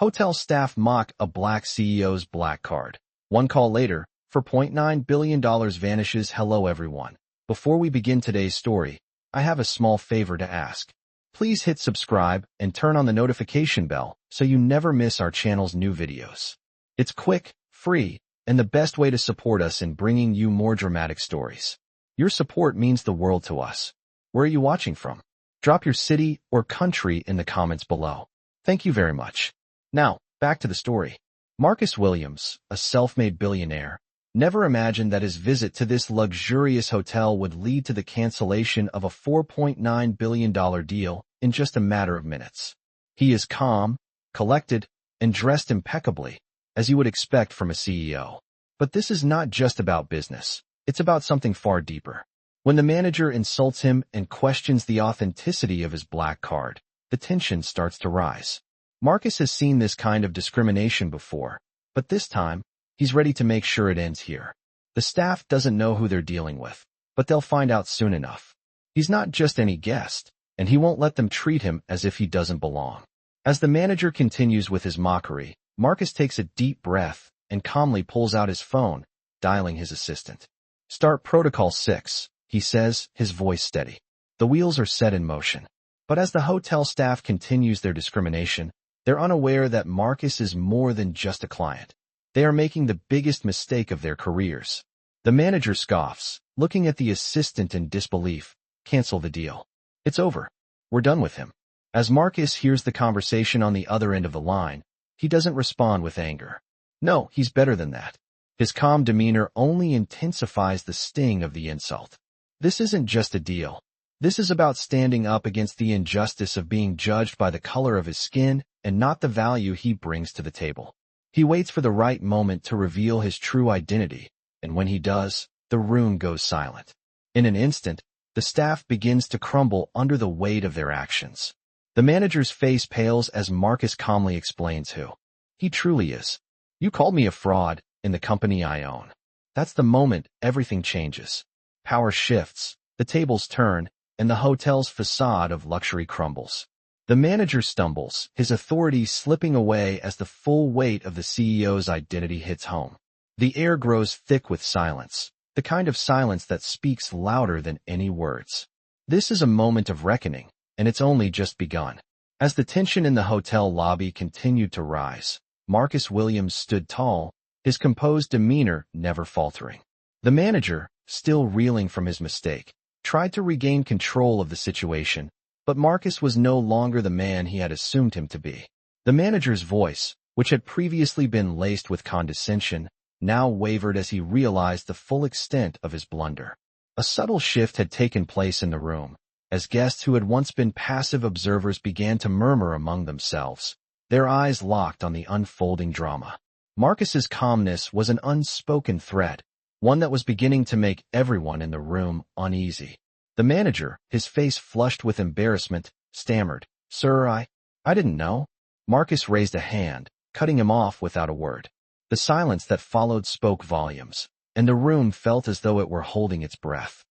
Hotel staff mock a black CEO's black card. One call later, for $0.9 billion vanishes. Hello everyone. Before we begin today's story, I have a small favor to ask. Please hit subscribe and turn on the notification bell so you never miss our channel's new videos. It's quick, free, and the best way to support us in bringing you more dramatic stories. Your support means the world to us. Where are you watching from? Drop your city or country in the comments below. Thank you very much. Now, back to the story. Marcus Williams, a self-made billionaire, never imagined that his visit to this luxurious hotel would lead to the cancellation of a $4.9 billion deal in just a matter of minutes. He is calm, collected, and dressed impeccably, as you would expect from a CEO. But this is not just about business. It's about something far deeper. When the manager insults him and questions the authenticity of his black card, the tension starts to rise. Marcus has seen this kind of discrimination before, but this time, he's ready to make sure it ends here. The staff doesn't know who they're dealing with, but they'll find out soon enough. He's not just any guest, and he won't let them treat him as if he doesn't belong. As the manager continues with his mockery, Marcus takes a deep breath and calmly pulls out his phone, dialing his assistant. "Start Protocol 6, he says, his voice steady. The wheels are set in motion. But as the hotel staff continues their discrimination, they're unaware that Marcus is more than just a client. They are making the biggest mistake of their careers. The manager scoffs, looking at the assistant in disbelief. "Cancel the deal. It's over. We're done with him." As Marcus hears the conversation on the other end of the line, he doesn't respond with anger. No, he's better than that. His calm demeanor only intensifies the sting of the insult. This isn't just a deal. This is about standing up against the injustice of being judged by the color of his skin and not the value he brings to the table. He waits for the right moment to reveal his true identity, and when he does, the room goes silent. In an instant, the staff begins to crumble under the weight of their actions. The manager's face pales as Marcus calmly explains who he truly is. "You called me a fraud in the company I own." That's the moment everything changes. Power shifts, the tables turn, and the hotel's facade of luxury crumbles. The manager stumbles, his authority slipping away as the full weight of the CEO's identity hits home. The air grows thick with silence, the kind of silence that speaks louder than any words. This is a moment of reckoning, and it's only just begun. As the tension in the hotel lobby continued to rise, Marcus Williams stood tall, his composed demeanor never faltering. The manager, still reeling from his mistake, tried to regain control of the situation, but Marcus was no longer the man he had assumed him to be. The manager's voice, which had previously been laced with condescension, now wavered as he realized the full extent of his blunder. A subtle shift had taken place in the room, as guests who had once been passive observers began to murmur among themselves, their eyes locked on the unfolding drama. Marcus's calmness was an unspoken threat, one that was beginning to make everyone in the room uneasy. The manager, his face flushed with embarrassment, stammered, "Sir, I didn't know." Marcus raised a hand, cutting him off without a word. The silence that followed spoke volumes, and the room felt as though it were holding its breath.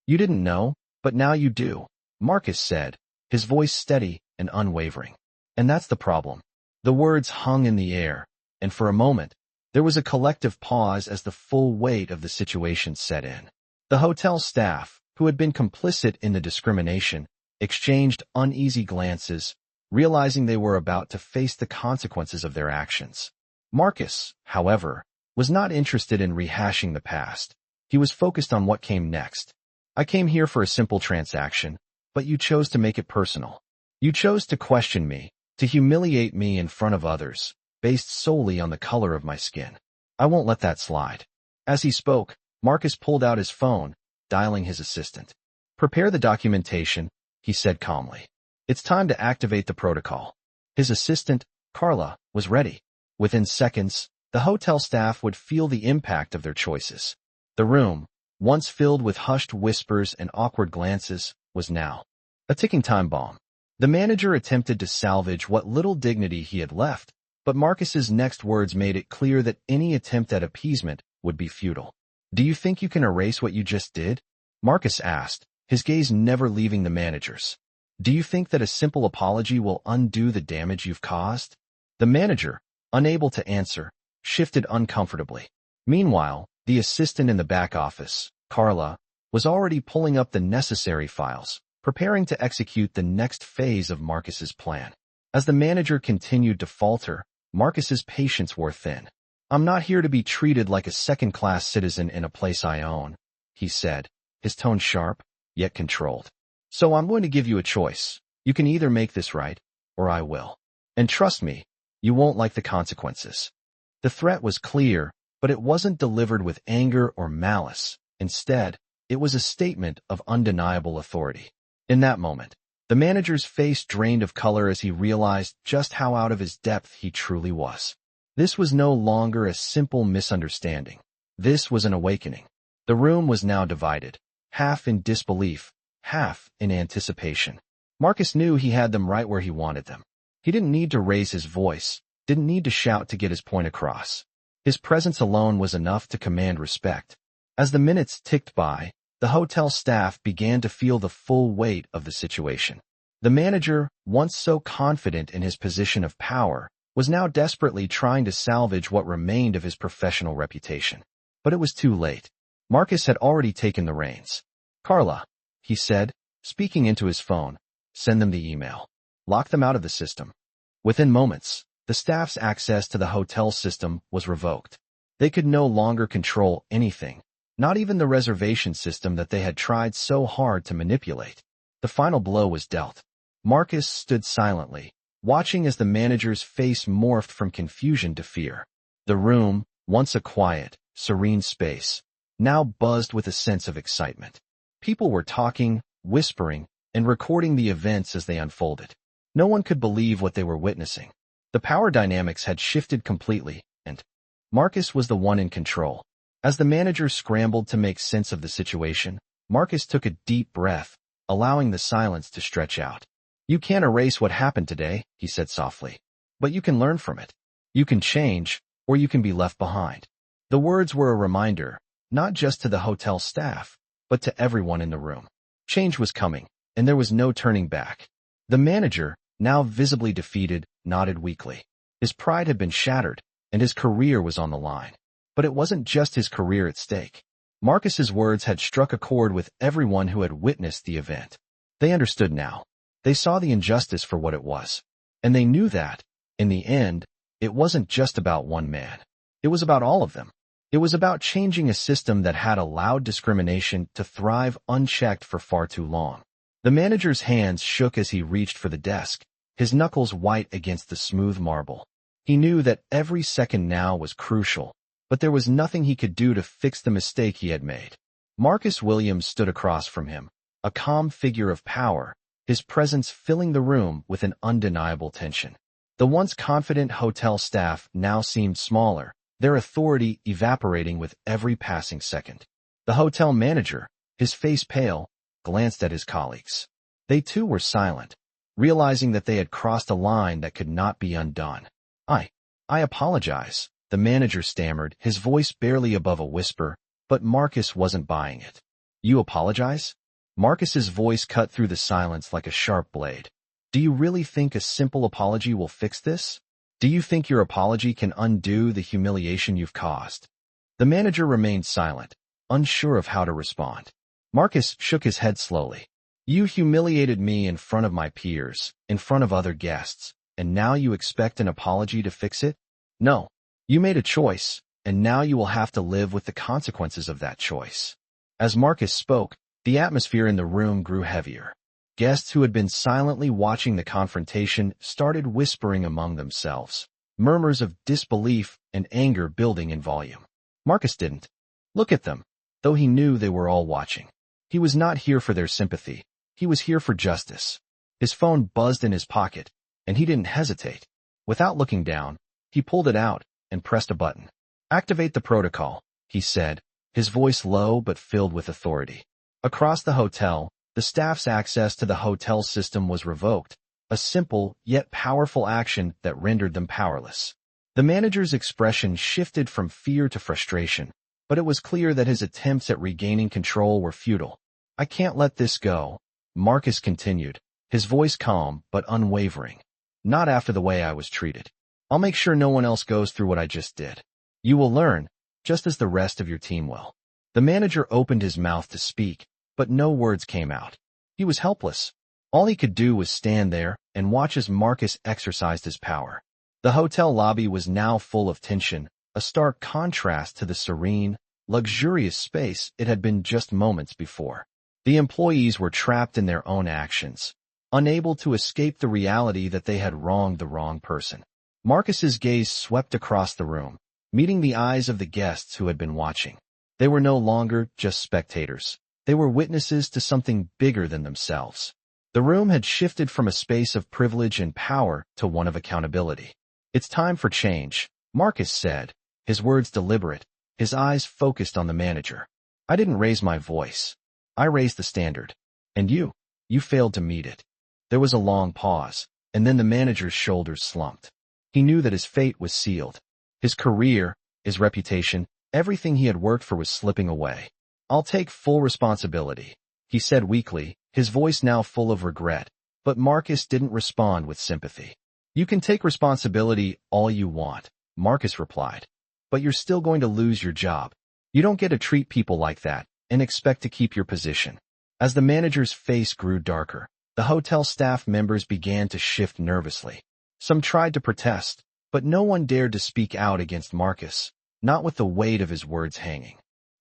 "You didn't know, but now you do," Marcus said, his voice steady and unwavering. And that's the problem. The words hung in the air, and for a moment, there was a collective pause as the full weight of the situation set in. The hotel staff, who had been complicit in the discrimination, exchanged uneasy glances, realizing they were about to face the consequences of their actions. Marcus, however, was not interested in rehashing the past. He was focused on what came next. "I came here for a simple transaction, but you chose to make it personal. You chose to question me, to humiliate me in front of others, based solely on the color of my skin. I won't let that slide." As he spoke, Marcus pulled out his phone, dialing his assistant. "Prepare the documentation," he said calmly. "It's time to activate the protocol." His assistant, Carla, was ready. Within seconds, the hotel staff would feel the impact of their choices. The room, once filled with hushed whispers and awkward glances, was now a ticking time bomb. The manager attempted to salvage what little dignity he had left, but Marcus's next words made it clear that any attempt at appeasement would be futile. "Do you think you can erase what you just did?" Marcus asked, his gaze never leaving the manager's. "Do you think that a simple apology will undo the damage you've caused?" The manager, unable to answer, shifted uncomfortably. Meanwhile, the assistant in the back office, Carla, was already pulling up the necessary files, preparing to execute the next phase of Marcus's plan. As the manager continued to falter, Marcus's patience wore thin. "I'm not here to be treated like a second-class citizen in a place I own," he said, his tone sharp, yet controlled. "So I'm going to give you a choice. You can either make this right, or I will. And trust me, you won't like the consequences." The threat was clear, but it wasn't delivered with anger or malice. Instead, it was a statement of undeniable authority. In that moment, the manager's face drained of color as he realized just how out of his depth he truly was. This was no longer a simple misunderstanding. This was an awakening. The room was now divided, half in disbelief, half in anticipation. Marcus knew he had them right where he wanted them. He didn't need to raise his voice, didn't need to shout to get his point across. His presence alone was enough to command respect. As the minutes ticked by, the hotel staff began to feel the full weight of the situation. The manager, once so confident in his position of power, was now desperately trying to salvage what remained of his professional reputation. But it was too late. Marcus had already taken the reins. "Carla," he said, speaking into his phone, "send them the email. Lock them out of the system." Within moments, the staff's access to the hotel system was revoked. They could no longer control anything, not even the reservation system that they had tried so hard to manipulate. The final blow was dealt. Marcus stood silently, watching as the manager's face morphed from confusion to fear. The room, once a quiet, serene space, now buzzed with a sense of excitement. People were talking, whispering, and recording the events as they unfolded. No one could believe what they were witnessing. The power dynamics had shifted completely, and Marcus was the one in control. As the manager scrambled to make sense of the situation, Marcus took a deep breath, allowing the silence to stretch out. "You can't erase what happened today," he said softly. "But you can learn from it. You can change, or you can be left behind." The words were a reminder, not just to the hotel staff, but to everyone in the room. Change was coming, and there was no turning back. The manager, now visibly defeated, nodded weakly. His pride had been shattered, and his career was on the line. But it wasn't just his career at stake. Marcus's words had struck a chord with everyone who had witnessed the event. They understood now. They saw the injustice for what it was. And they knew that, in the end, it wasn't just about one man. It was about all of them. It was about changing a system that had allowed discrimination to thrive unchecked for far too long. The manager's hands shook as he reached for the desk, his knuckles white against the smooth marble. He knew that every second now was crucial, but there was nothing he could do to fix the mistake he had made. Marcus Williams stood across from him, a calm figure of power, his presence filling the room with an undeniable tension. The once confident hotel staff now seemed smaller, their authority evaporating with every passing second. The hotel manager, his face pale, glanced at his colleagues. They too were silent, realizing that they had crossed a line that could not be undone. I apologize," the manager stammered, his voice barely above a whisper, but Marcus wasn't buying it. "You apologize?" Marcus's voice cut through the silence like a sharp blade. "Do you really think a simple apology will fix this? Do you think your apology can undo the humiliation you've caused?" The manager remained silent, unsure of how to respond. Marcus shook his head slowly. "You humiliated me in front of my peers, in front of other guests, and now you expect an apology to fix it? No. You made a choice, and now you will have to live with the consequences of that choice." As Marcus spoke, the atmosphere in the room grew heavier. Guests who had been silently watching the confrontation started whispering among themselves, murmurs of disbelief and anger building in volume. Marcus didn't look at them, though he knew they were all watching. He was not here for their sympathy. He was here for justice. His phone buzzed in his pocket, and he didn't hesitate. Without looking down, he pulled it out and pressed a button. "Activate the protocol," he said, his voice low but filled with authority. Across the hotel, the staff's access to the hotel system was revoked, a simple yet powerful action that rendered them powerless. The manager's expression shifted from fear to frustration, but it was clear that his attempts at regaining control were futile. "I can't let this go," Marcus continued, his voice calm but unwavering. "Not after the way I was treated. I'll make sure no one else goes through what I just did. You will learn, just as the rest of your team will. The manager opened his mouth to speak, but no words came out. He was helpless. All he could do was stand there and watch as Marcus exercised his power. The hotel lobby was now full of tension, a stark contrast to the serene, luxurious space it had been just moments before. The employees were trapped in their own actions, unable to escape the reality that they had wronged the wrong person. Marcus's gaze swept across the room, meeting the eyes of the guests who had been watching. They were no longer just spectators. They were witnesses to something bigger than themselves. The room had shifted from a space of privilege and power to one of accountability. "It's time for change," Marcus said, his words deliberate, his eyes focused on the manager. "I didn't raise my voice. I raised the standard. And you failed to meet it." There was a long pause, and then the manager's shoulders slumped. He knew that his fate was sealed. His career, his reputation, everything he had worked for was slipping away. "I'll take full responsibility," he said weakly, his voice now full of regret, but Marcus didn't respond with sympathy. "You can take responsibility all you want," Marcus replied, "but you're still going to lose your job. You don't get to treat people like that and expect to keep your position." As the manager's face grew darker, the hotel staff members began to shift nervously. Some tried to protest, but no one dared to speak out against Marcus, not with the weight of his words hanging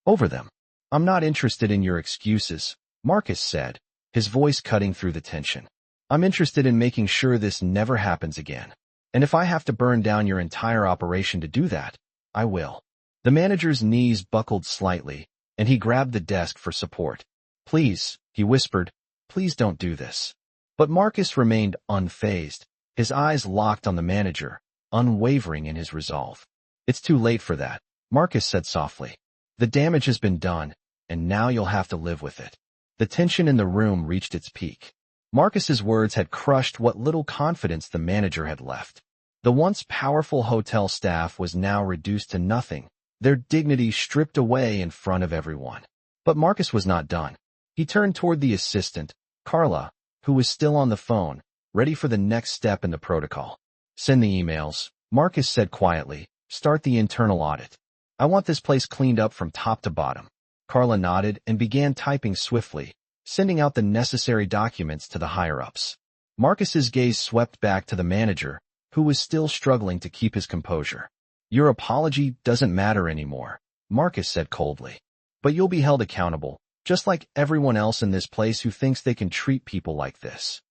over them. "I'm not interested in your excuses," Marcus said, his voice cutting through the tension. "I'm interested in making sure this never happens again. And if I have to burn down your entire operation to do that, I will." The manager's knees buckled slightly, and he grabbed the desk for support. "Please," he whispered, "please don't do this." But Marcus remained unfazed, his eyes locked on the manager, unwavering in his resolve. "It's too late for that," Marcus said softly. "The damage has been done, and now you'll have to live with it." The tension in the room reached its peak. Marcus's words had crushed what little confidence the manager had left. The once powerful hotel staff was now reduced to nothing, their dignity stripped away in front of everyone. But Marcus was not done. He turned toward the assistant, Carla, who was still on the phone, ready for the next step in the protocol. "Send the emails," Marcus said quietly. "Start the internal audit. I want this place cleaned up from top to bottom." Carla nodded and began typing swiftly, sending out the necessary documents to the higher-ups. Marcus's gaze swept back to the manager, who was still struggling to keep his composure. "Your apology doesn't matter anymore," Marcus said coldly. "But you'll be held accountable, just like everyone else in this place who thinks they can treat people like this."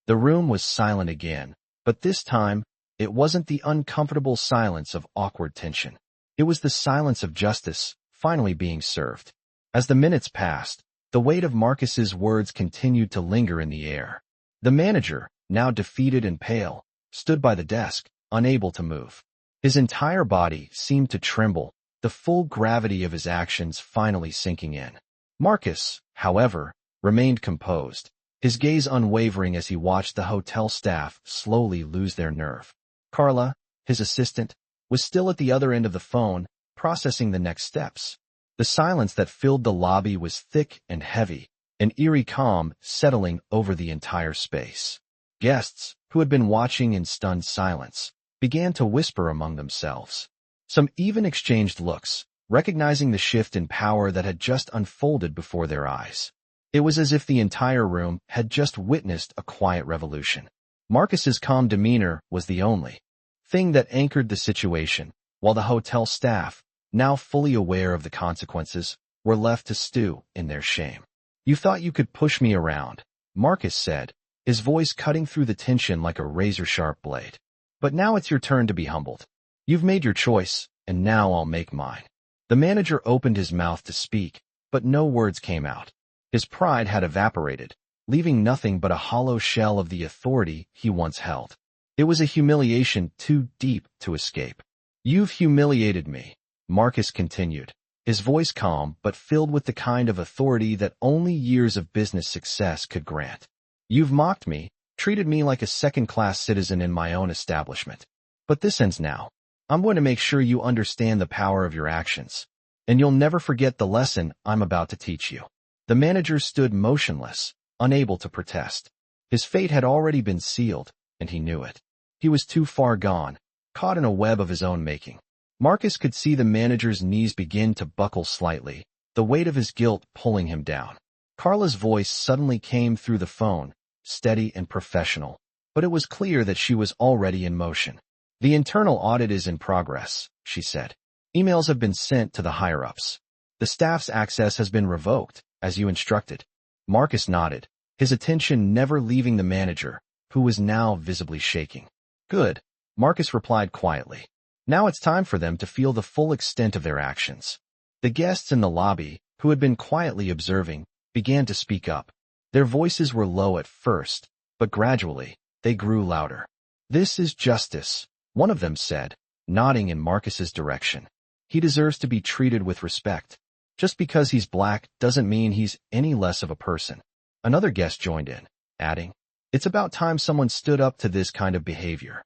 The room was silent again, but this time, it wasn't the uncomfortable silence of awkward tension. It was the silence of justice, finally being served. As the minutes passed, the weight of Marcus's words continued to linger in the air. The manager, now defeated and pale, stood by the desk, unable to move. His entire body seemed to tremble, the full gravity of his actions finally sinking in. Marcus, however, remained composed, his gaze unwavering as he watched the hotel staff slowly lose their nerve. Carla, his assistant, was still at the other end of the phone, processing the next steps. The silence that filled the lobby was thick and heavy, an eerie calm settling over the entire space. Guests, who had been watching in stunned silence, began to whisper among themselves. Some even exchanged looks, recognizing the shift in power that had just unfolded before their eyes. It was as if the entire room had just witnessed a quiet revolution. Marcus's calm demeanor was the only thing that anchored the situation, while the hotel staff, now fully aware of the consequences, were left to stew in their shame. "You thought you could push me around," Marcus said, his voice cutting through the tension like a razor-sharp blade. "But now it's your turn to be humbled. You've made your choice, and now I'll make mine." The manager opened his mouth to speak, but no words came out. His pride had evaporated, leaving nothing but a hollow shell of the authority he once held. It was a humiliation too deep to escape. "You've humiliated me," Marcus continued, his voice calm but filled with the kind of authority that only years of business success could grant. "You've mocked me, treated me like a second-class citizen in my own establishment. But this ends now. I'm going to make sure you understand the power of your actions, and you'll never forget the lesson I'm about to teach you." The manager stood motionless, unable to protest. His fate had already been sealed, and he knew it. He was too far gone, caught in a web of his own making. Marcus could see the manager's knees begin to buckle slightly, the weight of his guilt pulling him down. Carla's voice suddenly came through the phone, steady and professional, but it was clear that she was already in motion. "The internal audit is in progress," she said. "Emails have been sent to the higher-ups. The staff's access has been revoked, as you instructed." Marcus nodded, his attention never leaving the manager, who was now visibly shaking. "Good," Marcus replied quietly. "Now it's time for them to feel the full extent of their actions." The guests in the lobby, who had been quietly observing, began to speak up. Their voices were low at first, but gradually, they grew louder. "This is justice," one of them said, nodding in Marcus's direction. "He deserves to be treated with respect. Just because he's black doesn't mean he's any less of a person." Another guest joined in, adding, "It's about time someone stood up to this kind of behavior."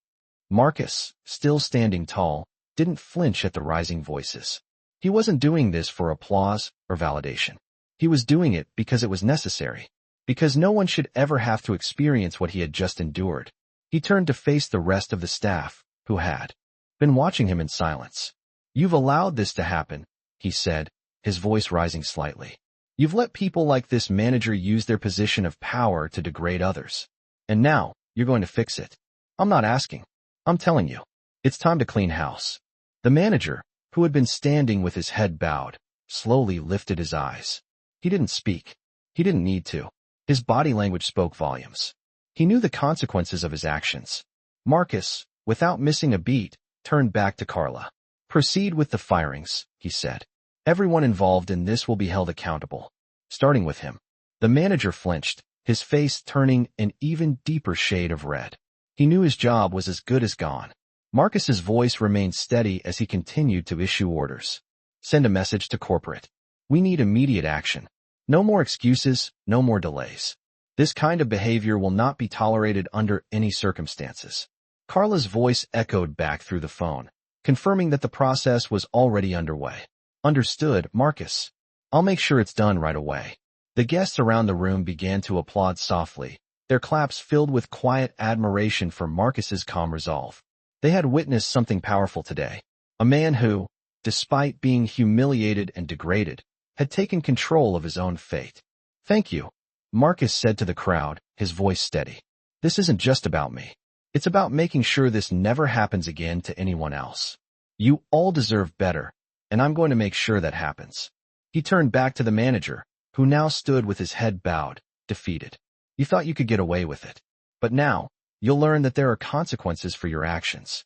Marcus, still standing tall, didn't flinch at the rising voices. He wasn't doing this for applause or validation. He was doing it because it was necessary, because no one should ever have to experience what he had just endured. He turned to face the rest of the staff, who had been watching him in silence. "You've allowed this to happen," he said, his voice rising slightly. "You've let people like this manager use their position of power to degrade others. And now, you're going to fix it. I'm not asking. I'm telling you. It's time to clean house." The manager, who had been standing with his head bowed, slowly lifted his eyes. He didn't speak. He didn't need to. His body language spoke volumes. He knew the consequences of his actions. Marcus, without missing a beat, turned back to Carla. "Proceed with the firings," he said. "Everyone involved in this will be held accountable, starting with him." The manager flinched, his face turning an even deeper shade of red. He knew his job was as good as gone. Marcus's voice remained steady as he continued to issue orders. "Send a message to corporate. We need immediate action. No more excuses, no more delays. This kind of behavior will not be tolerated under any circumstances." Carla's voice echoed back through the phone, confirming that the process was already underway. "Understood, Marcus. I'll make sure it's done right away." The guests around the room began to applaud softly, their claps filled with quiet admiration for Marcus's calm resolve. They had witnessed something powerful today. A man who, despite being humiliated and degraded, had taken control of his own fate. "Thank you," Marcus said to the crowd, his voice steady. "This isn't just about me. It's about making sure this never happens again to anyone else. You all deserve better, and I'm going to make sure that happens." He turned back to the manager, who now stood with his head bowed, defeated. "You thought you could get away with it. But now, you'll learn that there are consequences for your actions."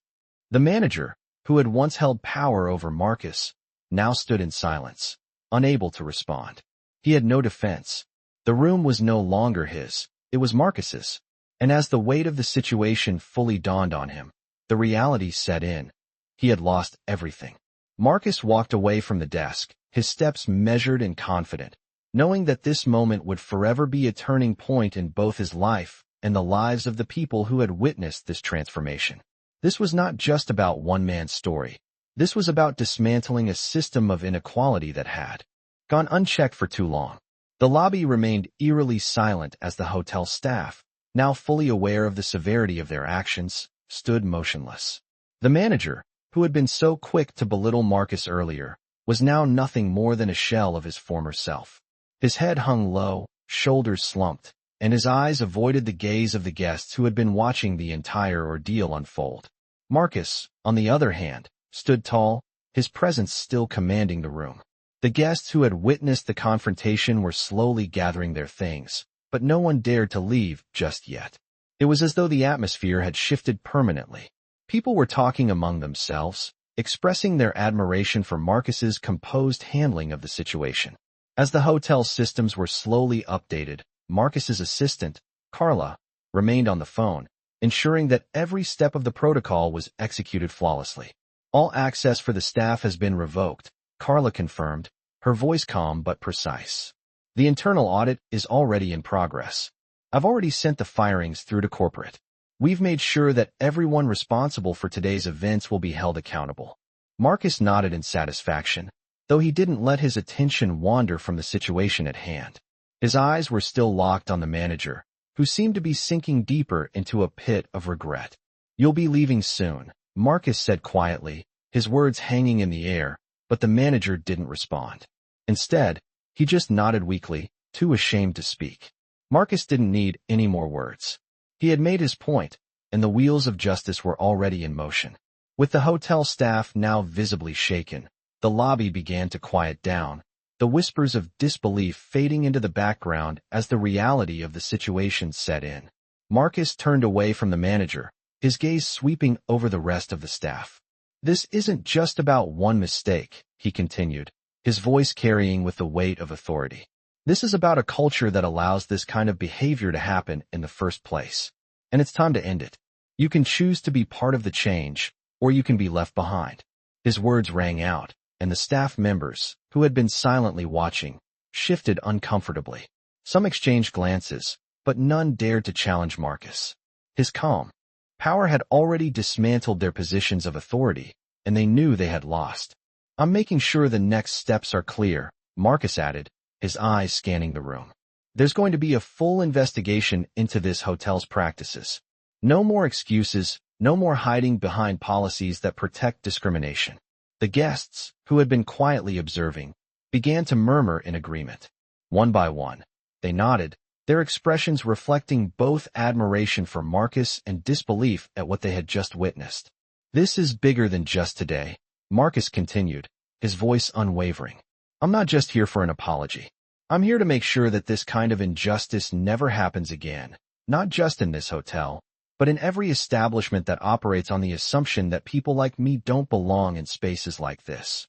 The manager, who had once held power over Marcus, now stood in silence, unable to respond. He had no defense. The room was no longer his, it was Marcus's. And as the weight of the situation fully dawned on him, the reality set in. He had lost everything. Marcus walked away from the desk, his steps measured and confident, knowing that this moment would forever be a turning point in both his life and the lives of the people who had witnessed this transformation. This was not just about one man's story. This was about dismantling a system of inequality that had gone unchecked for too long. The lobby remained eerily silent as the hotel staff, now fully aware of the severity of their actions, stood motionless. The manager, who had been so quick to belittle Marcus earlier, was now nothing more than a shell of his former self. His head hung low, shoulders slumped, and his eyes avoided the gaze of the guests who had been watching the entire ordeal unfold. Marcus, on the other hand, stood tall, his presence still commanding the room. The guests who had witnessed the confrontation were slowly gathering their things, but no one dared to leave just yet. It was as though the atmosphere had shifted permanently. People were talking among themselves, expressing their admiration for Marcus's composed handling of the situation. As the hotel systems were slowly updated, Marcus's assistant, Carla, remained on the phone, ensuring that every step of the protocol was executed flawlessly. "All access for the staff has been revoked," Carla confirmed, her voice calm but precise. "The internal audit is already in progress. I've already sent the firings through to corporate. We've made sure that everyone responsible for today's events will be held accountable." Marcus nodded in satisfaction, though he didn't let his attention wander from the situation at hand. His eyes were still locked on the manager, who seemed to be sinking deeper into a pit of regret. "You'll be leaving soon," Marcus said quietly, his words hanging in the air, but the manager didn't respond. Instead, he just nodded weakly, too ashamed to speak. Marcus didn't need any more words. He had made his point, and the wheels of justice were already in motion. With the hotel staff now visibly shaken, the lobby began to quiet down, the whispers of disbelief fading into the background as the reality of the situation set in. Marcus turned away from the manager, his gaze sweeping over the rest of the staff. "This isn't just about one mistake," he continued, his voice carrying with the weight of authority. "This is about a culture that allows this kind of behavior to happen in the first place. And it's time to end it. You can choose to be part of the change, or you can be left behind." His words rang out, and the staff members, who had been silently watching, shifted uncomfortably. Some exchanged glances, but none dared to challenge Marcus. His calm power had already dismantled their positions of authority, and they knew they had lost. "I'm making sure the next steps are clear," Marcus added, his eyes scanning the room. "There's going to be a full investigation into this hotel's practices. No more excuses, no more hiding behind policies that protect discrimination." The guests, who had been quietly observing, began to murmur in agreement. One by one, they nodded, their expressions reflecting both admiration for Marcus and disbelief at what they had just witnessed. "This is bigger than just today," Marcus continued, his voice unwavering. "I'm not just here for an apology. I'm here to make sure that this kind of injustice never happens again, not just in this hotel, but in every establishment that operates on the assumption that people like me don't belong in spaces like this."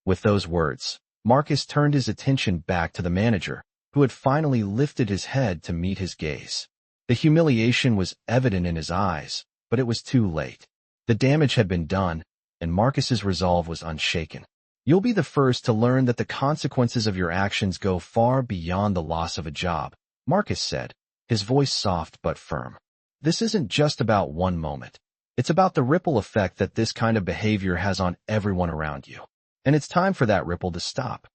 With those words, Marcus turned his attention back to the manager, who had finally lifted his head to meet his gaze. The humiliation was evident in his eyes, but it was too late. The damage had been done, and Marcus's resolve was unshaken. "You'll be the first to learn that the consequences of your actions go far beyond the loss of a job," Marcus said, his voice soft but firm. "This isn't just about one moment. It's about the ripple effect that this kind of behavior has on everyone around you. And it's time for that ripple to stop."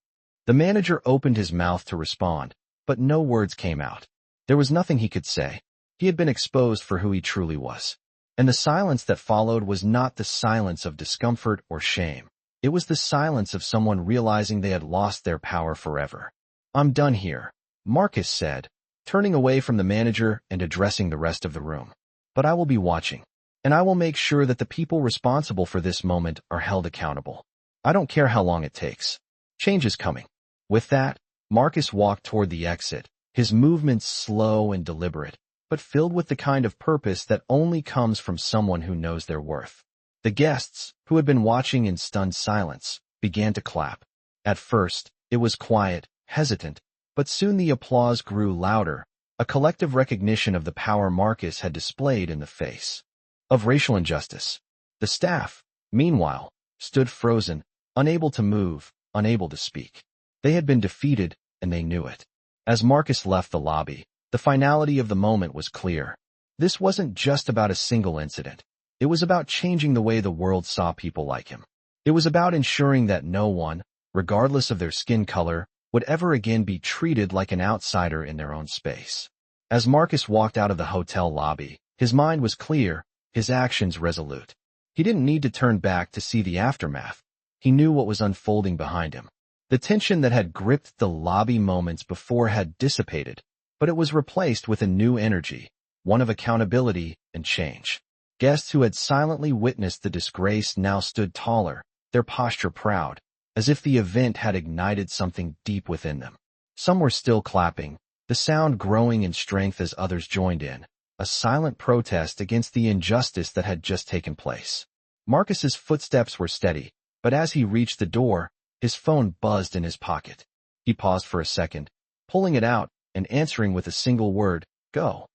The manager opened his mouth to respond, but no words came out. There was nothing he could say. He had been exposed for who he truly was. And the silence that followed was not the silence of discomfort or shame. It was the silence of someone realizing they had lost their power forever. "I'm done here," Marcus said, turning away from the manager and addressing the rest of the room. "But I will be watching, and I will make sure that the people responsible for this moment are held accountable. I don't care how long it takes. Change is coming." With that, Marcus walked toward the exit, his movements slow and deliberate, but filled with the kind of purpose that only comes from someone who knows their worth. The guests, who had been watching in stunned silence, began to clap. At first, it was quiet, hesitant, but soon the applause grew louder, a collective recognition of the power Marcus had displayed in the face of racial injustice. The staff, meanwhile, stood frozen, unable to move, unable to speak. They had been defeated, and they knew it. As Marcus left the lobby, the finality of the moment was clear. This wasn't just about a single incident. It was about changing the way the world saw people like him. It was about ensuring that no one, regardless of their skin color, would ever again be treated like an outsider in their own space. As Marcus walked out of the hotel lobby, his mind was clear, his actions resolute. He didn't need to turn back to see the aftermath. He knew what was unfolding behind him. The tension that had gripped the lobby moments before had dissipated, but it was replaced with a new energy, one of accountability and change. Guests who had silently witnessed the disgrace now stood taller, their posture proud, as if the event had ignited something deep within them. Some were still clapping, the sound growing in strength as others joined in, a silent protest against the injustice that had just taken place. Marcus's footsteps were steady, but as he reached the door, his phone buzzed in his pocket. He paused for a second, pulling it out and answering with a single word, "Go."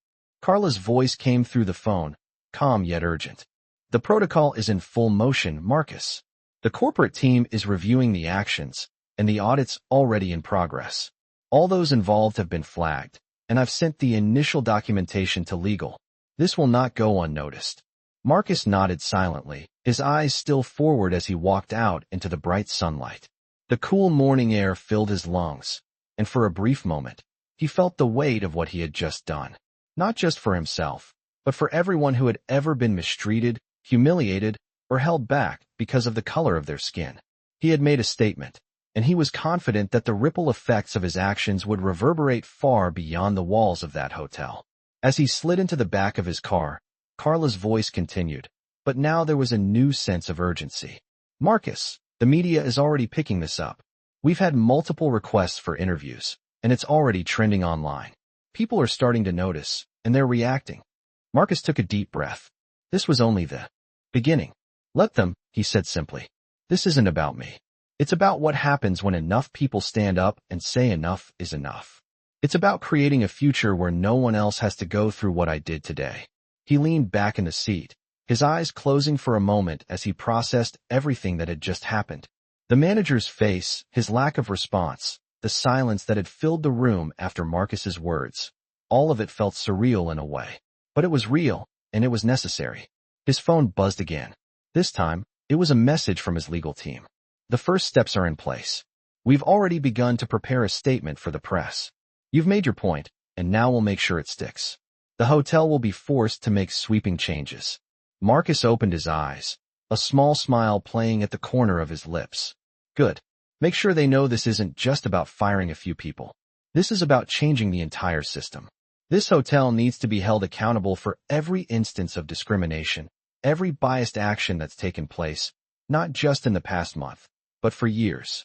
Carla's voice came through the phone, calm yet urgent. "The protocol is in full motion, Marcus. The corporate team is reviewing the actions, and the audit's already in progress. All those involved have been flagged, and I've sent the initial documentation to legal. This will not go unnoticed." Marcus nodded silently, his eyes still forward as he walked out into the bright sunlight. The cool morning air filled his lungs, and for a brief moment, he felt the weight of what he had just done. Not just for himself, but for everyone who had ever been mistreated, humiliated, or held back because of the color of their skin. He had made a statement, and he was confident that the ripple effects of his actions would reverberate far beyond the walls of that hotel. As he slid into the back of his car, Carla's voice continued, but now there was a new sense of urgency. Marcus, the media is already picking this up. We've had multiple requests for interviews, and it's already trending online. People are starting to notice, and they're reacting. Marcus took a deep breath. This was only the beginning. Let them, he said simply. This isn't about me. It's about what happens when enough people stand up and say enough is enough. It's about creating a future where no one else has to go through what I did today. He leaned back in the seat, his eyes closing for a moment as he processed everything that had just happened. The manager's face, his lack of response, the silence that had filled the room after Marcus's words. All of it felt surreal in a way. But it was real, and it was necessary. His phone buzzed again. This time, it was a message from his legal team. The first steps are in place. We've already begun to prepare a statement for the press. You've made your point, and now we'll make sure it sticks. The hotel will be forced to make sweeping changes. Marcus opened his eyes, a small smile playing at the corner of his lips. Good. Make sure they know this isn't just about firing a few people. This is about changing the entire system. This hotel needs to be held accountable for every instance of discrimination, every biased action that's taken place, not just in the past month, but for years.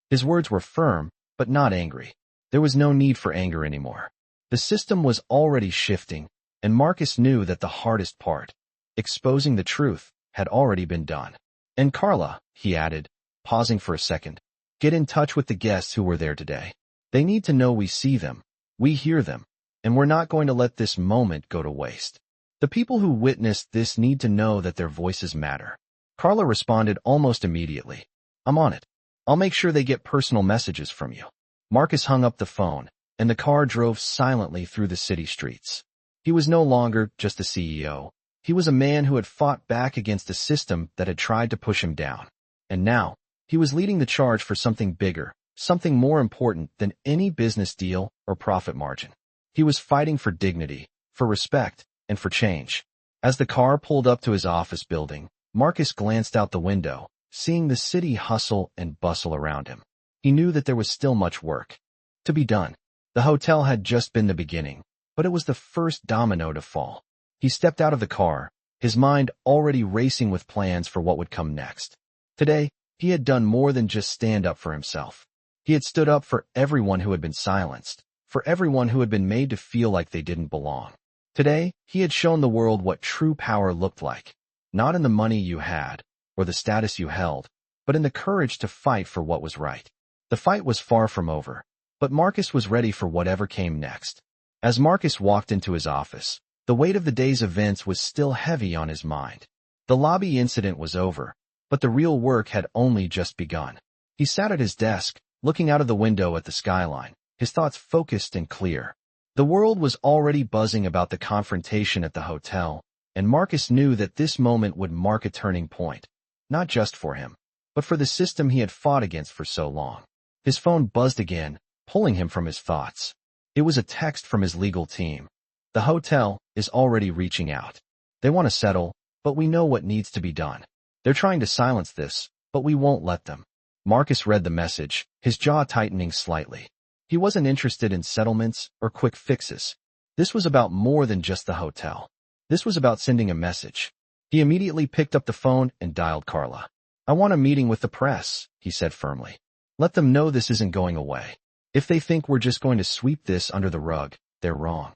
His words were firm, but not angry. There was no need for anger anymore. The system was already shifting, and Marcus knew that the hardest part, exposing the truth, had already been done. And Carla, he added, pausing for a second, get in touch with the guests who were there today. They need to know we see them, we hear them, and we're not going to let this moment go to waste. The people who witnessed this need to know that their voices matter. Carla responded almost immediately. I'm on it. I'll make sure they get personal messages from you. Marcus hung up the phone, and the car drove silently through the city streets. He was no longer just a CEO. He was a man who had fought back against a system that had tried to push him down. And now, he was leading the charge for something bigger, something more important than any business deal or profit margin. He was fighting for dignity, for respect, and for change. As the car pulled up to his office building, Marcus glanced out the window, seeing the city hustle and bustle around him. He knew that there was still much work to be done. The hotel had just been the beginning, but it was the first domino to fall. He stepped out of the car, his mind already racing with plans for what would come next. Today, he had done more than just stand up for himself. He had stood up for everyone who had been silenced, for everyone who had been made to feel like they didn't belong. Today, he had shown the world what true power looked like, not in the money you had, or the status you held, but in the courage to fight for what was right. The fight was far from over, but Marcus was ready for whatever came next. As Marcus walked into his office, the weight of the day's events was still heavy on his mind. The lobby incident was over, but the real work had only just begun. He sat at his desk, looking out of the window at the skyline, his thoughts focused and clear. The world was already buzzing about the confrontation at the hotel, and Marcus knew that this moment would mark a turning point, not just for him, but for the system he had fought against for so long. His phone buzzed again, pulling him from his thoughts. It was a text from his legal team. The hotel is already reaching out. They want to settle, but we know what needs to be done. They're trying to silence this, but we won't let them. Marcus read the message, his jaw tightening slightly. He wasn't interested in settlements or quick fixes. This was about more than just the hotel. This was about sending a message. He immediately picked up the phone and dialed Carla. I want a meeting with the press, he said firmly. Let them know this isn't going away. If they think we're just going to sweep this under the rug, they're wrong.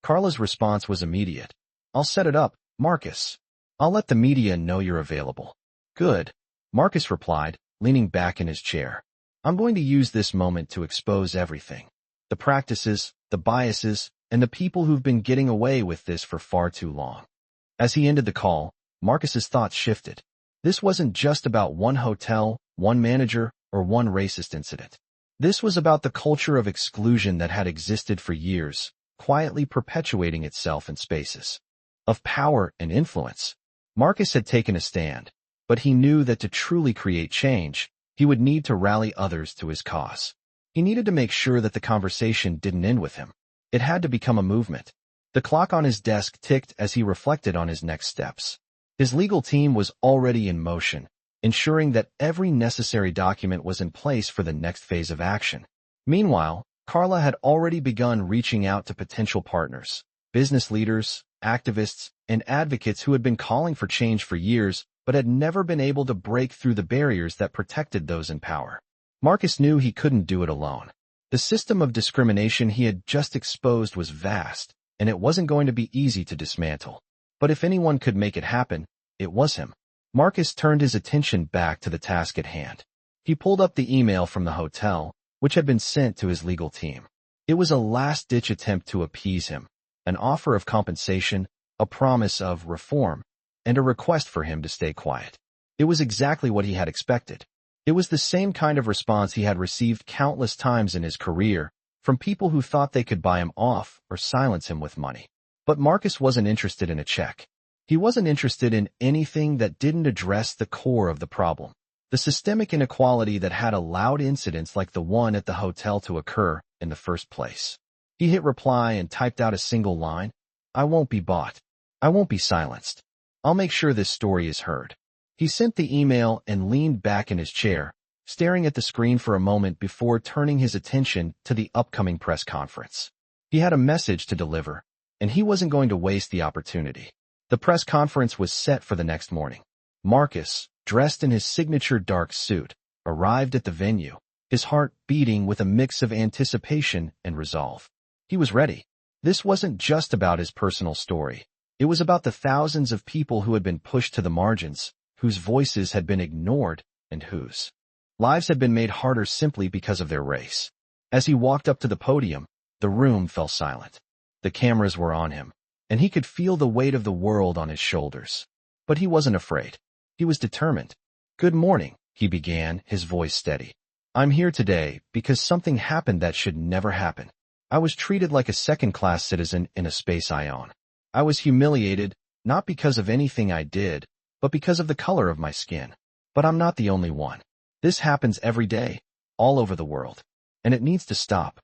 Carla's response was immediate. I'll set it up, Marcus. I'll let the media know you're available. Good. Marcus replied, leaning back in his chair. I'm going to use this moment to expose everything. The practices, the biases, and the people who've been getting away with this for far too long. As he ended the call, Marcus's thoughts shifted. This wasn't just about one hotel, one manager, or one racist incident. This was about the culture of exclusion that had existed for years, quietly perpetuating itself in spaces of power and influence. Marcus had taken a stand, but he knew that to truly create change, he would need to rally others to his cause. He needed to make sure that the conversation didn't end with him. It had to become a movement. The clock on his desk ticked as he reflected on his next steps. His legal team was already in motion, ensuring that every necessary document was in place for the next phase of action. Meanwhile, Carla had already begun reaching out to potential partners, business leaders, activists, and advocates who had been calling for change for years but had never been able to break through the barriers that protected those in power. Marcus knew he couldn't do it alone. The system of discrimination he had just exposed was vast, and it wasn't going to be easy to dismantle. But if anyone could make it happen, it was him. Marcus turned his attention back to the task at hand. He pulled up the email from the hotel, which had been sent to his legal team. It was a last-ditch attempt to appease him, an offer of compensation, a promise of reform, and a request for him to stay quiet. It was exactly what he had expected. It was the same kind of response he had received countless times in his career, from people who thought they could buy him off or silence him with money. But Marcus wasn't interested in a check. He wasn't interested in anything that didn't address the core of the problem, the systemic inequality that had allowed incidents like the one at the hotel to occur in the first place. He hit reply and typed out a single line: "I won't be bought. I won't be silenced. I'll make sure this story is heard." He sent the email and leaned back in his chair, staring at the screen for a moment before turning his attention to the upcoming press conference. He had a message to deliver, and he wasn't going to waste the opportunity. The press conference was set for the next morning. Marcus, dressed in his signature dark suit, arrived at the venue, his heart beating with a mix of anticipation and resolve. He was ready. This wasn't just about his personal story. It was about the thousands of people who had been pushed to the margins, whose voices had been ignored, and whose lives had been made harder simply because of their race. As he walked up to the podium, the room fell silent. The cameras were on him, and he could feel the weight of the world on his shoulders. But he wasn't afraid. He was determined. "Good morning," he began, his voice steady. "I'm here today because something happened that should never happen. I was treated like a second-class citizen in a space I own. I was humiliated, not because of anything I did, but because of the color of my skin. But I'm not the only one. This happens every day, all over the world. And it needs to stop."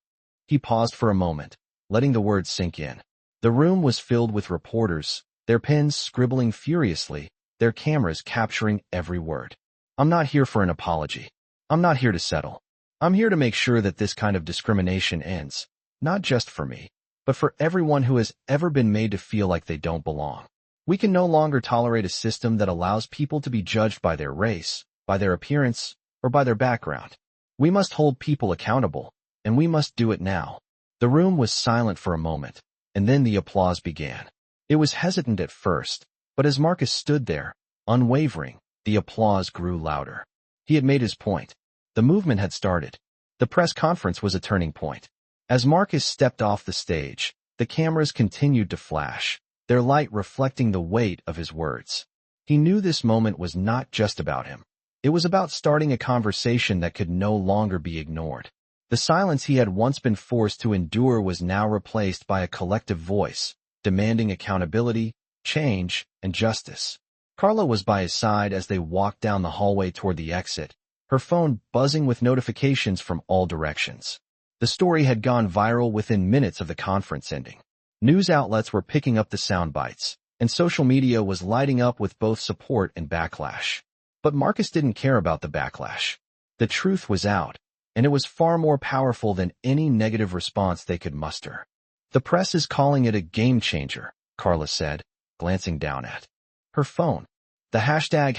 He paused for a moment, letting the words sink in. The room was filled with reporters, their pens scribbling furiously, their cameras capturing every word. "I'm not here for an apology. I'm not here to settle. I'm here to make sure that this kind of discrimination ends, not just for me, but for everyone who has ever been made to feel like they don't belong. We can no longer tolerate a system that allows people to be judged by their race, by their appearance, or by their background. We must hold people accountable, and we must do it now." The room was silent for a moment, and then the applause began. It was hesitant at first, but as Marcus stood there, unwavering, the applause grew louder. He had made his point. The movement had started. The press conference was a turning point. As Marcus stepped off the stage, the cameras continued to flash, their light reflecting the weight of his words. He knew this moment was not just about him. It was about starting a conversation that could no longer be ignored. The silence he had once been forced to endure was now replaced by a collective voice, demanding accountability, change, and justice. Carla was by his side as they walked down the hallway toward the exit, her phone buzzing with notifications from all directions. The story had gone viral within minutes of the conference ending. News outlets were picking up the sound bites, and social media was lighting up with both support and backlash. But Marcus didn't care about the backlash. The truth was out, and it was far more powerful than any negative response they could muster. "The press is calling it a game changer," Carla said, glancing down at her phone. "The hashtag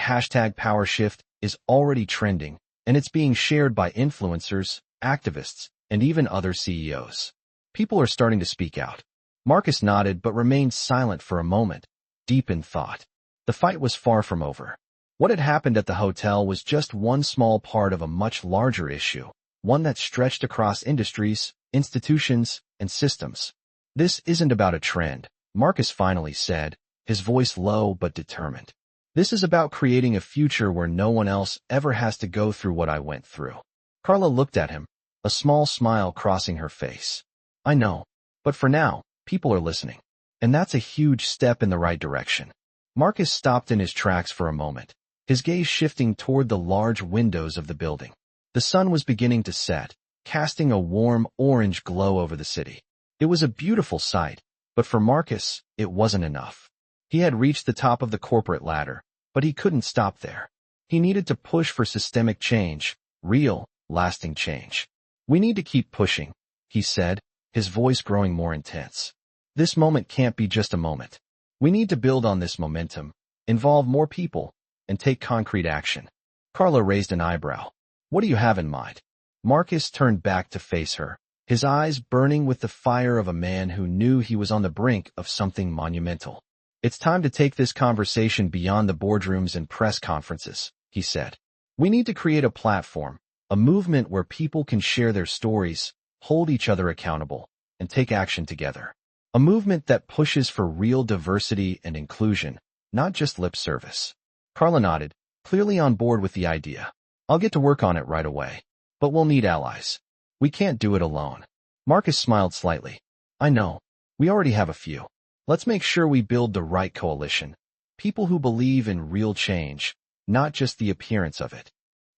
#PowerShift is already trending, and it's being shared by influencers, activists, and even other CEOs. People are starting to speak out." Marcus nodded but remained silent for a moment, deep in thought. The fight was far from over. What had happened at the hotel was just one small part of a much larger issue, one that stretched across industries, institutions, and systems. "This isn't about a trend," Marcus finally said, his voice low but determined. "This is about creating a future where no one else ever has to go through what I went through." Carla looked at him, a small smile crossing her face. "I know. But for now, people are listening. And that's a huge step in the right direction." Marcus stopped in his tracks for a moment, his gaze shifting toward the large windows of the building. The sun was beginning to set, casting a warm orange glow over the city. It was a beautiful sight, but for Marcus, it wasn't enough. He had reached the top of the corporate ladder, but he couldn't stop there. He needed to push for systemic change, real, lasting change. "We need to keep pushing," he said, his voice growing more intense. "This moment can't be just a moment. We need to build on this momentum, involve more people, and take concrete action." Carla raised an eyebrow. "What do you have in mind?" Marcus turned back to face her, his eyes burning with the fire of a man who knew he was on the brink of something monumental. "It's time to take this conversation beyond the boardrooms and press conferences," he said. "We need to create a platform, a movement where people can share their stories, hold each other accountable, and take action together. A movement that pushes for real diversity and inclusion, not just lip service." Carla nodded, clearly on board with the idea. "I'll get to work on it right away. But we'll need allies. We can't do it alone." Marcus smiled slightly. "I know. We already have a few. Let's make sure we build the right coalition. People who believe in real change, not just the appearance of it."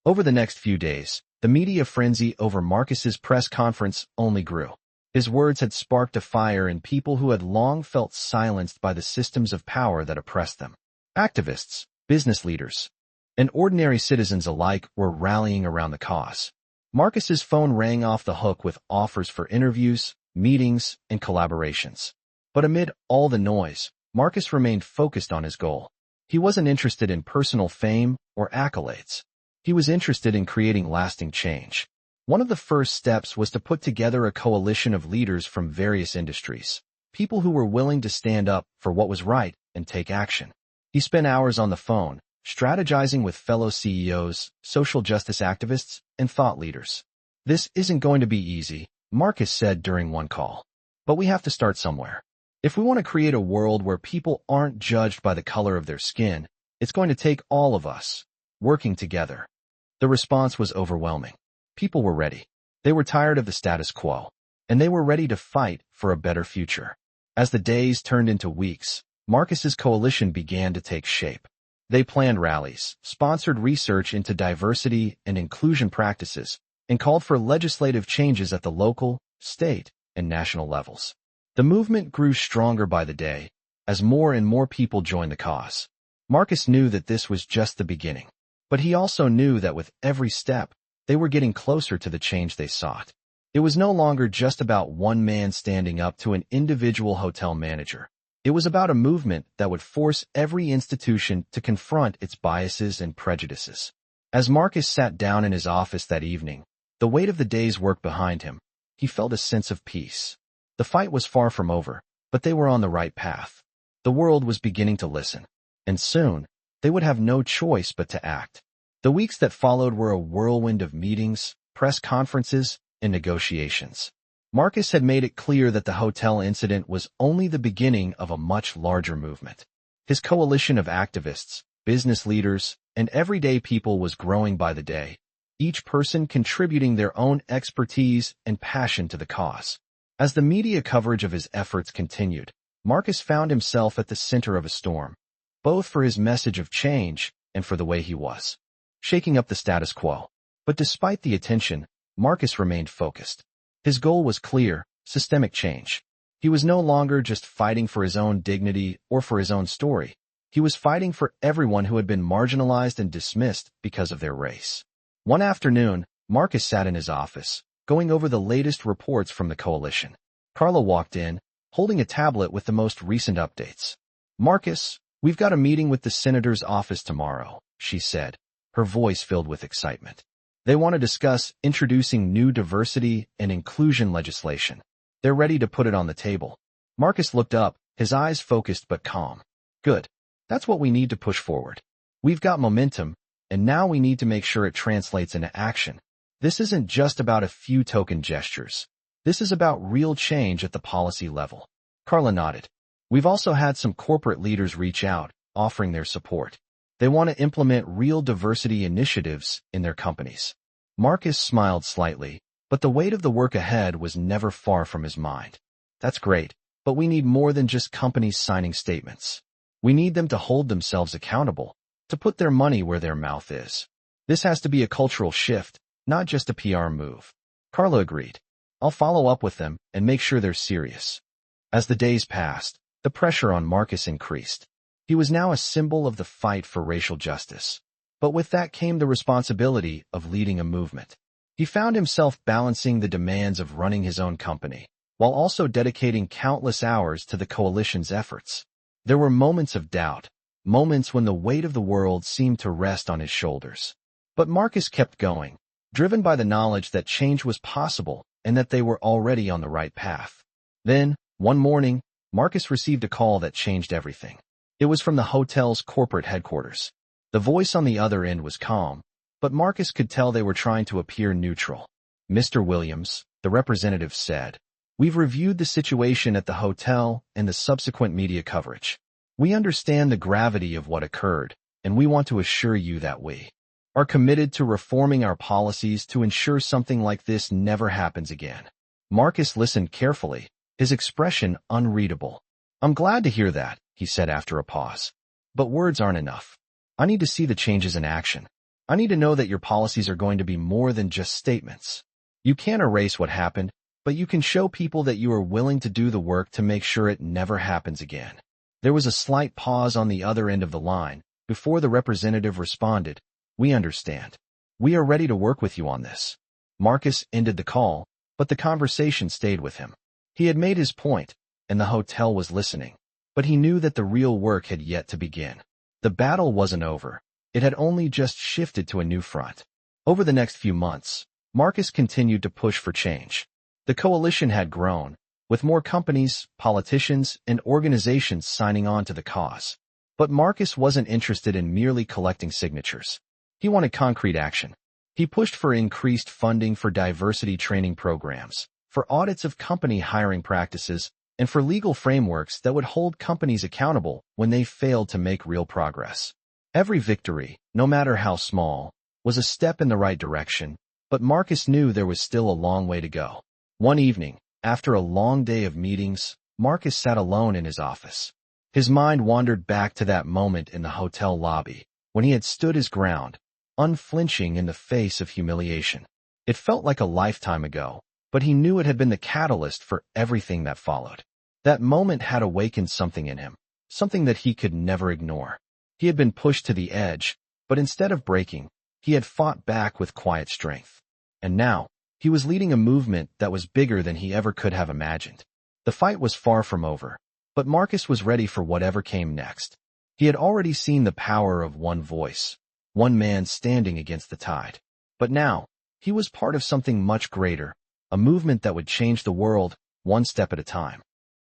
Over the next few days, the media frenzy over Marcus's press conference only grew. His words had sparked a fire in people who had long felt silenced by the systems of power that oppressed them. Activists, business leaders, and ordinary citizens alike were rallying around the cause. Marcus's phone rang off the hook with offers for interviews, meetings, and collaborations. But amid all the noise, Marcus remained focused on his goal. He wasn't interested in personal fame or accolades. He was interested in creating lasting change. One of the first steps was to put together a coalition of leaders from various industries, people who were willing to stand up for what was right and take action. He spent hours on the phone, strategizing with fellow CEOs, social justice activists, and thought leaders. "This isn't going to be easy," Marcus said during one call. "But we have to start somewhere. If we want to create a world where people aren't judged by the color of their skin, it's going to take all of us, working together." The response was overwhelming. People were ready. They were tired of the status quo, and they were ready to fight for a better future. As the days turned into weeks, Marcus's coalition began to take shape. They planned rallies, sponsored research into diversity and inclusion practices, and called for legislative changes at the local, state, and national levels. The movement grew stronger by the day, as more and more people joined the cause. Marcus knew that this was just the beginning, but he also knew that with every step, they were getting closer to the change they sought. It was no longer just about one man standing up to an individual hotel manager. It was about a movement that would force every institution to confront its biases and prejudices. As Marcus sat down in his office that evening, the weight of the day's work behind him, he felt a sense of peace. The fight was far from over, but they were on the right path. The world was beginning to listen, and soon, they would have no choice but to act. The weeks that followed were a whirlwind of meetings, press conferences, and negotiations. Marcus had made it clear that the hotel incident was only the beginning of a much larger movement. His coalition of activists, business leaders, and everyday people was growing by the day, each person contributing their own expertise and passion to the cause. As the media coverage of his efforts continued, Marcus found himself at the center of a storm, both for his message of change and for the way he was shaking up the status quo. But despite the attention, Marcus remained focused. His goal was clear: systemic change. He was no longer just fighting for his own dignity or for his own story. He was fighting for everyone who had been marginalized and dismissed because of their race. One afternoon, Marcus sat in his office, going over the latest reports from the coalition. Carla walked in, holding a tablet with the most recent updates. "Marcus, we've got a meeting with the senator's office tomorrow," she said, her voice filled with excitement. "They want to discuss introducing new diversity and inclusion legislation. They're ready to put it on the table." Marcus looked up, his eyes focused but calm. "Good. That's what we need to push forward. We've got momentum, and now we need to make sure it translates into action. This isn't just about a few token gestures. This is about real change at the policy level." Carla nodded. "We've also had some corporate leaders reach out, offering their support. They want to implement real diversity initiatives in their companies." Marcus smiled slightly, but the weight of the work ahead was never far from his mind. "That's great, but we need more than just companies signing statements. We need them to hold themselves accountable, to put their money where their mouth is. This has to be a cultural shift, not just a PR move." Carla agreed. "I'll follow up with them and make sure they're serious." As the days passed, the pressure on Marcus increased. He was now a symbol of the fight for racial justice. But with that came the responsibility of leading a movement. He found himself balancing the demands of running his own company, while also dedicating countless hours to the coalition's efforts. There were moments of doubt, moments when the weight of the world seemed to rest on his shoulders. But Marcus kept going, driven by the knowledge that change was possible and that they were already on the right path. Then, one morning, Marcus received a call that changed everything. It was from the hotel's corporate headquarters. The voice on the other end was calm, but Marcus could tell they were trying to appear neutral. "Mr. Williams," the representative said, "we've reviewed the situation at the hotel and the subsequent media coverage. We understand the gravity of what occurred, and we want to assure you that we are committed to reforming our policies to ensure something like this never happens again." Marcus listened carefully, his expression unreadable. "I'm glad to hear that," he said after a pause. "But words aren't enough. I need to see the changes in action. I need to know that your policies are going to be more than just statements. You can't erase what happened, but you can show people that you are willing to do the work to make sure it never happens again." There was a slight pause on the other end of the line before the representative responded, "We understand. We are ready to work with you on this." Marcus ended the call, but the conversation stayed with him. He had made his point, and the hotel was listening, but he knew that the real work had yet to begin. The battle wasn't over. It had only just shifted to a new front. Over the next few months, Marcus continued to push for change. The coalition had grown, with more companies, politicians, and organizations signing on to the cause. But Marcus wasn't interested in merely collecting signatures. He wanted concrete action. He pushed for increased funding for diversity training programs, for audits of company hiring practices, and for legal frameworks that would hold companies accountable when they failed to make real progress. Every victory, no matter how small, was a step in the right direction, but Marcus knew there was still a long way to go. One evening, after a long day of meetings, Marcus sat alone in his office. His mind wandered back to that moment in the hotel lobby, when he had stood his ground, unflinching in the face of humiliation. It felt like a lifetime ago, but he knew it had been the catalyst for everything that followed. That moment had awakened something in him, something that he could never ignore. He had been pushed to the edge, but instead of breaking, he had fought back with quiet strength. And now, he was leading a movement that was bigger than he ever could have imagined. The fight was far from over, but Marcus was ready for whatever came next. He had already seen the power of one voice, one man standing against the tide. But now, he was part of something much greater, a movement that would change the world, one step at a time.